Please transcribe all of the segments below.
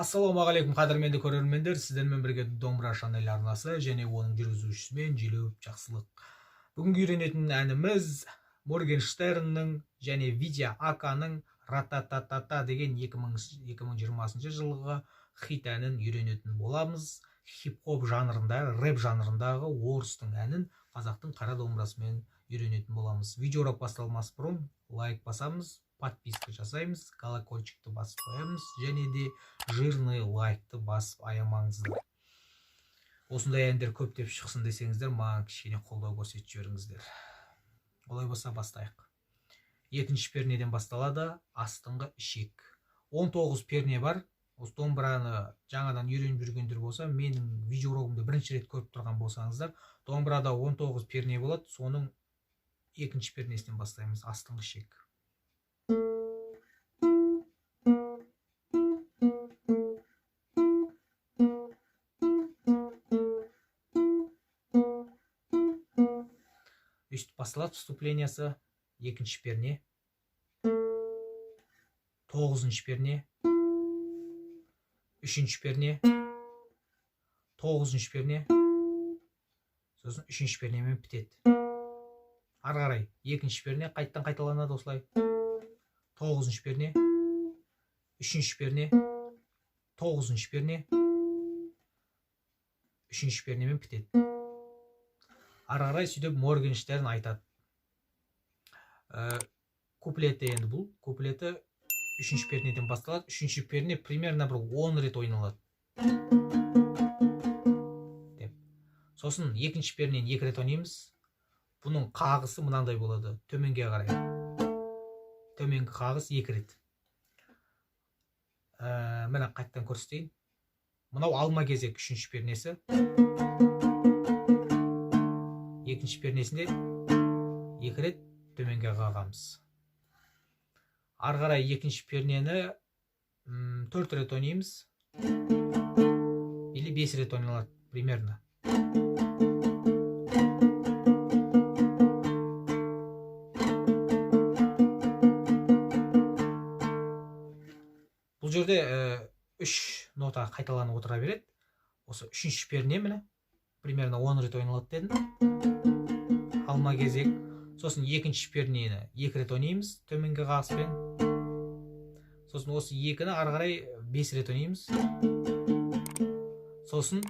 Ассалаумағалейкум қадірменді көрермендер, сіздермен бірге Домбыра Шанель арнасы және оның жүргізушісімен Желеуов Жақсылық. Бүгінгі үйренетін әніміз Моргенштерннің және Видя Аканың Ратататата деген 2020 жылғы хит әнін үйренетін боламыз. Хип-хоп жанрында, рэп жанрындағы орыстың әнін қазақтың қара домбырасымен үйренетін боламыз. Видеорап басталмас бұрын лайк басамыз, подписка жасаймыз, колокольчикті басып қоямыз, және де жирный лайкты басып аямаңыздар. Осындай әндер көптеп шықсын десеңіздер, маған кішкене қолдау көрсетіп жіберіңіздер. Олай болса бастайық. Екінші пернеден басталады, астыңғы ішек. 19 перне бар. Осы домбыраны жаңадан үйреніп жүргендер болса, менің видеорогымды бірінші рет көріп тұрған болсаңыздар, домбырада 19 перне болады, соның екінші пернесінен бастаймыз, астыңғы ішек. Өйстіп басталады вступлениясы, екінші перне, 9-шы перне, 3-ші перне, 9-шы перне, сосын 3-ші пернемен бітеді. Ары қарай 2-ші перне қайттан қайталанады осылай. 9-шы перне, 3-ші перне, 9-шы перне, 3-ші пернемен бітеді. Ары қарай сөйтіп Моргенштерн айтады. Куплеті енді бұл. Куплеті 3-ші пернеден басталады. 3-ші перне примерно бір 10 рет ойналады. Сосын 2-ші пернен 2 рет ойнаймыз. Бұның қағысы мынандай болады. Төменге қарай. Төменгі қағыс 2 рет. Мына қайттан көрсетейін. Мынау алма кезек 3-ші пернесі. 2-ші пернесінде 2 рет төменге қағамыз. Ары қарай 2-ші пернені 4 рет ойнаймыз. Или 5 рет ойналады примерно. Бұл жерде 3 нота қайталанып отыра береді. Осы 3-ші перне міне примерно 10 рет ойналады дедім. Алма кезек. Сосын 2-ші пернені 2 рет ойнаймыз төменгі қағыспен. Сосын осы 2-ні ары қарай 5 рет ойнаймыз. Сосын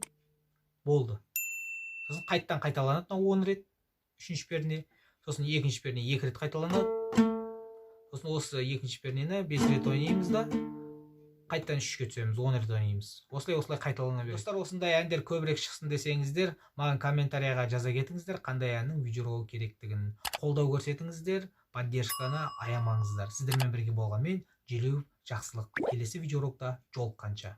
болды. Сосын қайттан қайталанады 10 рет 3-ші перне. Сосын 2-ші перне 2 рет қайталанады. Сосын осы 2-ші пернені 5 рет ойнаймыз да қайттан 3-ке түсеміз, 10 рет ойнаймыз. Осылай қайталана береді. Достар, осындай әндер көбірек шықсын десеңіздер, маған комментарияға жаза кетіңіздер, қандай әннің видеоролог керектігін. Қолдау көрсетіңіздер, поддержканы аямаңыздар. Сіздермен бірге болған мен Желеуов Жақсылық. Келесі видеорологта жолыққанша.